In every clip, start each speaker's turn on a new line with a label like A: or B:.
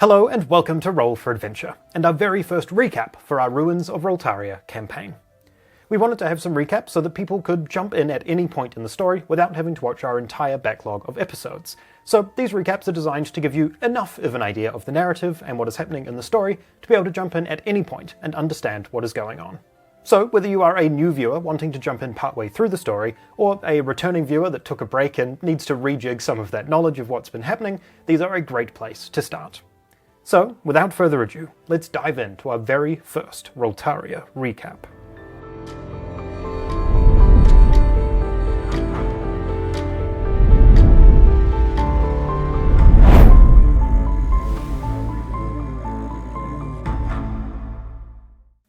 A: Hello and welcome to Roll for Adventure, and our very first recap for our Ruins of Roltaria campaign. We wanted to have some recaps so that people could jump in at any point in the story without having to watch our entire backlog of episodes. So these recaps are designed to give you enough of an idea of the narrative and what is happening in the story to be able to jump in at any point and understand what is going on. So whether you are a new viewer wanting to jump in partway through the story, or a returning viewer that took a break and needs to rejig some of that knowledge of what's been happening, these are a great place to start. So, without further ado, let's dive into our very first Roltaria recap.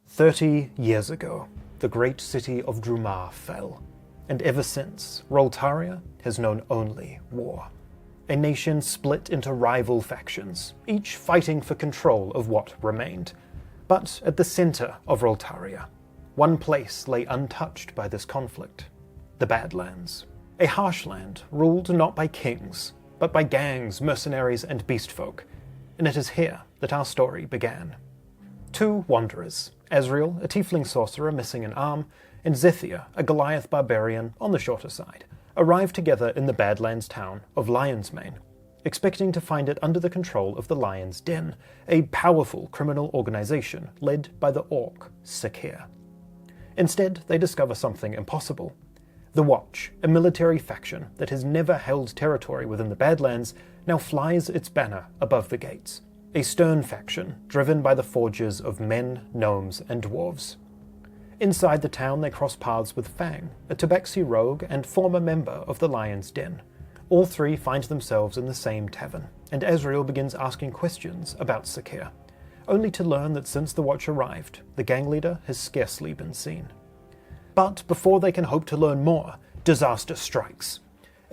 A: "30 years ago, the great city of Drumar fell, and ever since, Roltaria has known only war. A nation split into rival factions, each fighting for control of what remained. But at the center of Roltaria, one place lay untouched by this conflict: the Badlands. A harsh land ruled not by kings, but by gangs, mercenaries, and beastfolk. And it is here that our story began. Two wanderers, Azriel, a tiefling sorcerer missing an arm, and Zethia, a Goliath barbarian on the shorter side, arrived together in the Badlands town of Lionsmane, expecting to find it under the control of the Lion's Den, a powerful criminal organization led by the orc Sakir. Instead, they discover something impossible. The Watch, a military faction that has never held territory within the Badlands, now flies its banner above the gates, a stern faction driven by the forges of men, gnomes, and dwarves. Inside the town, they cross paths with Fang, a Tabaxi rogue and former member of the Lion's Den. All three find themselves in the same tavern, and Azriel begins asking questions about Sakir, only to learn that since the Watch arrived, the gang leader has scarcely been seen. But before they can hope to learn more, disaster strikes.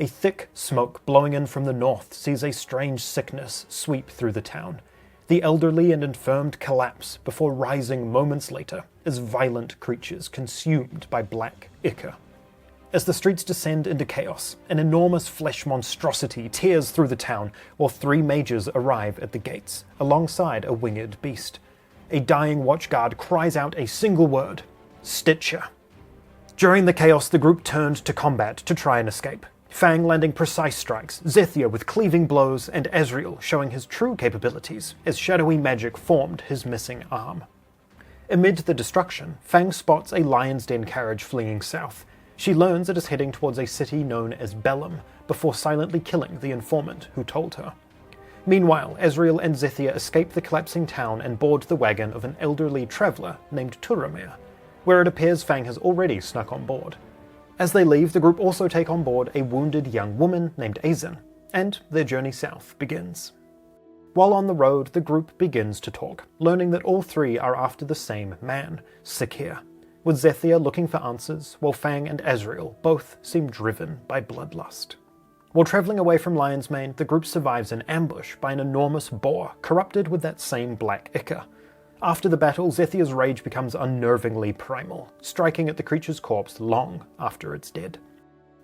A: A thick smoke blowing in from the north sees a strange sickness sweep through the town. The elderly and infirmed collapse before rising moments later as violent creatures consumed by black ichor. As the streets descend into chaos, an enormous flesh monstrosity tears through the town while three mages arrive at the gates, alongside a winged beast. A dying watchguard cries out a single word: Stitcher. During the chaos, the group turned to combat to try and escape. Fang landing precise strikes, Zethia with cleaving blows, and Azriel showing his true capabilities as shadowy magic formed his missing arm. Amid the destruction, Fang spots a Lion's Den carriage fleeing south. She learns it is heading towards a city known as Bellum, before silently killing the informant who told her. Meanwhile, Azriel and Zethia escape the collapsing town and board the wagon of an elderly traveller named Turamir, where it appears Fang has already snuck on board. As they leave, the group also take on board a wounded young woman named Azin, and their journey south begins. While on the road, the group begins to talk, learning that all three are after the same man, Sakir, with Zethia looking for answers, while Fang and Azriel both seem driven by bloodlust. While travelling away from Lionsmane, the group survives an ambush by an enormous boar corrupted with that same black ichor. After the battle, Zethia's rage becomes unnervingly primal, striking at the creature's corpse long after it's dead.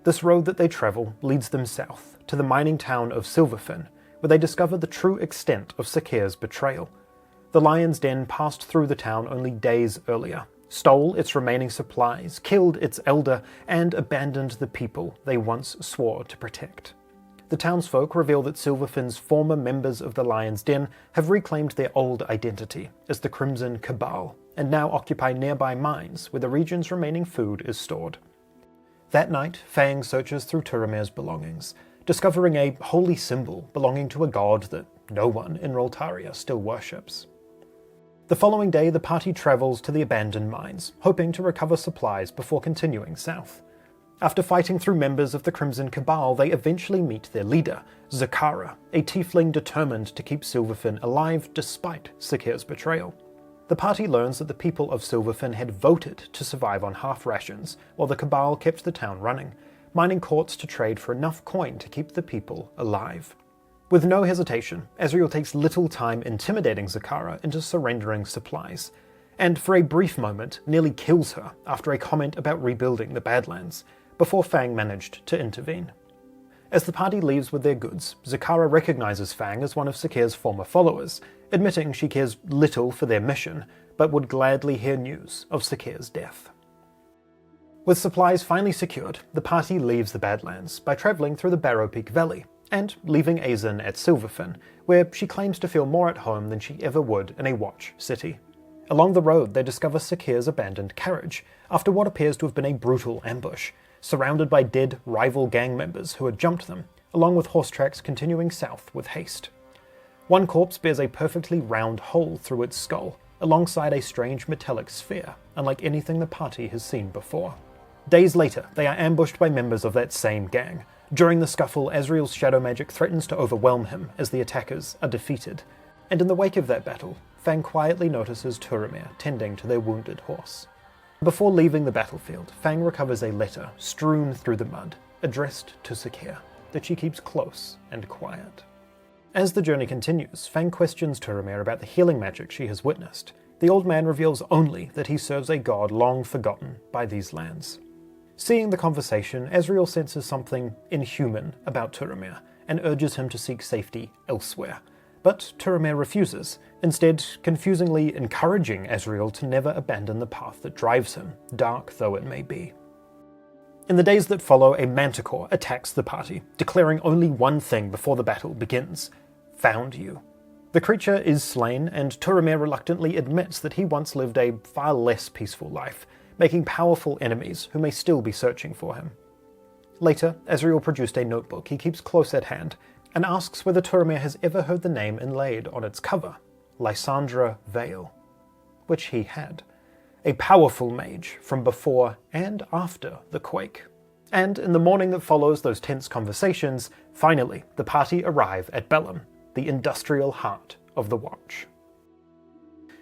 A: This road that they travel leads them south, to the mining town of Silverfin, where they discover the true extent of Sakir's betrayal. The Lion's Den passed through the town only days earlier, stole its remaining supplies, killed its elder, and abandoned the people they once swore to protect. The townsfolk reveal that Silverfin's former members of the Lion's Den have reclaimed their old identity as the Crimson Cabal, and now occupy nearby mines where the region's remaining food is stored. That night, Fang searches through Turamir's belongings, discovering a holy symbol belonging to a god that no one in Roltaria still worships. The following day, the party travels to the abandoned mines, hoping to recover supplies before continuing south. After fighting through members of the Crimson Cabal, they eventually meet their leader, Zakara, a tiefling determined to keep Silverfin alive despite Sakir's betrayal. The party learns that the people of Silverfin had voted to survive on half rations, while the Cabal kept the town running, mining quartz to trade for enough coin to keep the people alive. With no hesitation, Azriel takes little time intimidating Zakara into surrendering supplies, and for a brief moment nearly kills her after a comment about rebuilding the Badlands, before Fang managed to intervene. As the party leaves with their goods, Zakara recognizes Fang as one of Sakir's former followers, admitting she cares little for their mission, but would gladly hear news of Sakir's death. With supplies finally secured, the party leaves the Badlands by travelling through the Barrow Peak Valley, and leaving Azin at Silverfin, where she claims to feel more at home than she ever would in a Watch city. Along the road, they discover Sakir's abandoned carriage, after what appears to have been a brutal ambush, surrounded by dead rival gang members who had jumped them, along with horse tracks continuing south with haste. One corpse bears a perfectly round hole through its skull, alongside a strange metallic sphere, unlike anything the party has seen before. Days later, they are ambushed by members of that same gang. During the scuffle, Azriel's shadow magic threatens to overwhelm him as the attackers are defeated. And in the wake of that battle, Fang quietly notices Turamir tending to their wounded horse. Before leaving the battlefield, Fang recovers a letter strewn through the mud, addressed to Sakir, that she keeps close and quiet. As the journey continues, Fang questions Turamir about the healing magic she has witnessed. The old man reveals only that he serves a god long forgotten by these lands. Seeing the conversation, Azriel senses something inhuman about Turamir, and urges him to seek safety elsewhere. But Turamir refuses, instead confusingly encouraging Azriel to never abandon the path that drives him, dark though it may be. In the days that follow, a manticore attacks the party, declaring only one thing before the battle begins: "Found you." The creature is slain, and Turamir reluctantly admits that he once lived a far less peaceful life, making powerful enemies who may still be searching for him. Later, Azriel produced a notebook he keeps close at hand, and asks whether Turamir has ever heard the name inlaid on its cover, Lysandra Vale, which he had. A powerful mage from before and after the quake. And in the morning that follows those tense conversations, finally the party arrive at Bellum, the industrial heart of the Watch.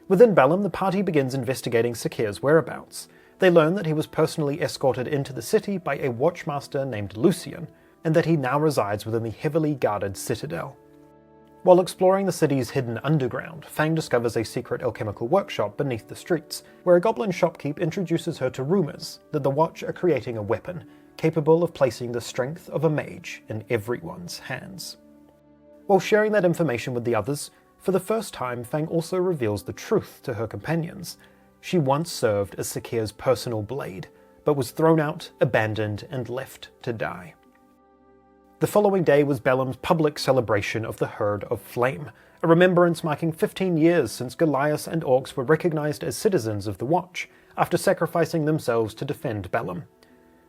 A: Within Bellum, the party begins investigating Sakir's whereabouts. They learn that he was personally escorted into the city by a watchmaster named Lucian, and that he now resides within the heavily guarded citadel. While exploring the city's hidden underground, Fang discovers a secret alchemical workshop beneath the streets, where a goblin shopkeep introduces her to rumors that the Watch are creating a weapon capable of placing the strength of a mage in everyone's hands. While sharing that information with the others, for the first time Fang also reveals the truth to her companions. She once served as Sakir's personal blade, but was thrown out, abandoned, and left to die. The following day was Bellum's public celebration of the Herd of Flame, a remembrance marking 15 years since Goliath and Orcs were recognized as citizens of the Watch, after sacrificing themselves to defend Bellum.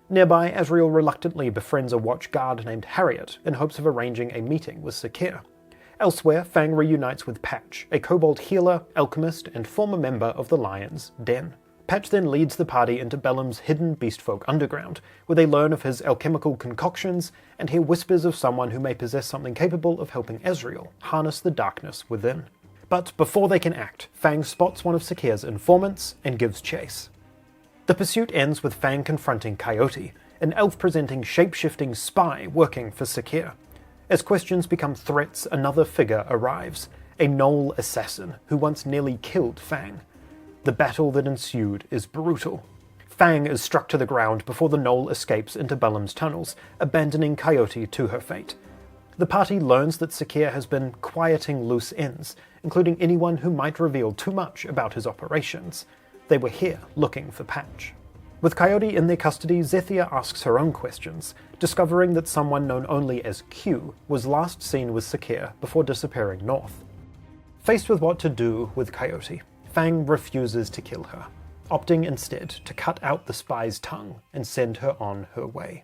A: Nearby, Azriel reluctantly befriends a Watch guard named Harriet in hopes of arranging a meeting with Sakir. Elsewhere, Fang reunites with Patch, a kobold healer, alchemist, and former member of the Lion's Den. Patch then leads the party into Bellum's hidden beastfolk underground, where they learn of his alchemical concoctions and hear whispers of someone who may possess something capable of helping Azriel harness the darkness within. But before they can act, Fang spots one of Sakir's informants and gives chase. The pursuit ends with Fang confronting Coyote, an elf-presenting shape-shifting spy working for Sakir. As questions become threats, another figure arrives, a Gnoll assassin who once nearly killed Fang. The battle that ensued is brutal. Fang is struck to the ground before the Gnoll escapes into Bellum's tunnels, abandoning Coyote to her fate. The party learns that Sakir has been quieting loose ends, including anyone who might reveal too much about his operations. They were here looking for Patch. With Coyote in their custody, Zethia asks her own questions, discovering that someone known only as Q was last seen with Sakir before disappearing north. Faced with what to do with Coyote, Fang refuses to kill her, opting instead to cut out the spy's tongue and send her on her way.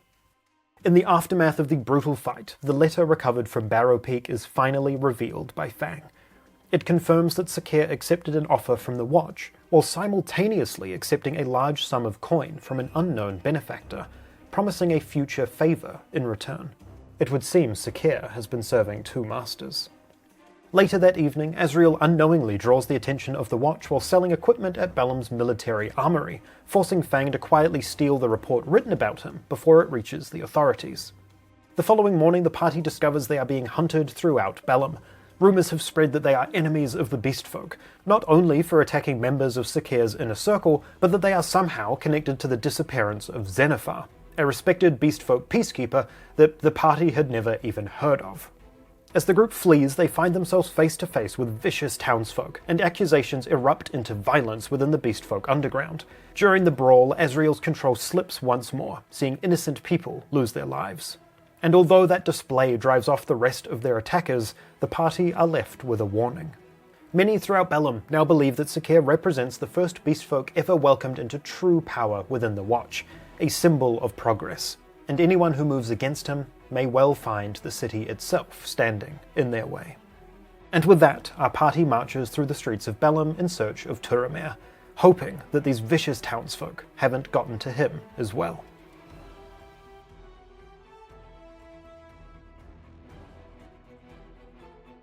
A: In the aftermath of the brutal fight, the letter recovered from Barrow Peak is finally revealed by Fang. It confirms that Sakir accepted an offer from the Watch, while simultaneously accepting a large sum of coin from an unknown benefactor, promising a future favour in return. It would seem Sakir has been serving two masters. Later that evening, Azriel unknowingly draws the attention of the Watch while selling equipment at Bellum's military armory, forcing Fang to quietly steal the report written about him before it reaches the authorities. The following morning, the party discovers they are being hunted throughout Bellum. Rumours have spread that they are enemies of the beastfolk, not only for attacking members of Sakir's inner circle, but that they are somehow connected to the disappearance of Xenophar, a respected beastfolk peacekeeper that the party had never even heard of. As the group flees, they find themselves face to face with vicious townsfolk, and accusations erupt into violence within the beastfolk underground. During the brawl, Azriel's control slips once more, seeing innocent people lose their lives. And although that display drives off the rest of their attackers, the party are left with a warning. Many throughout Bellum now believe that Sakir represents the first beastfolk ever welcomed into true power within the Watch, a symbol of progress, and anyone who moves against him may well find the city itself standing in their way. And with that, our party marches through the streets of Bellum in search of Turamir, hoping that these vicious townsfolk haven't gotten to him as well.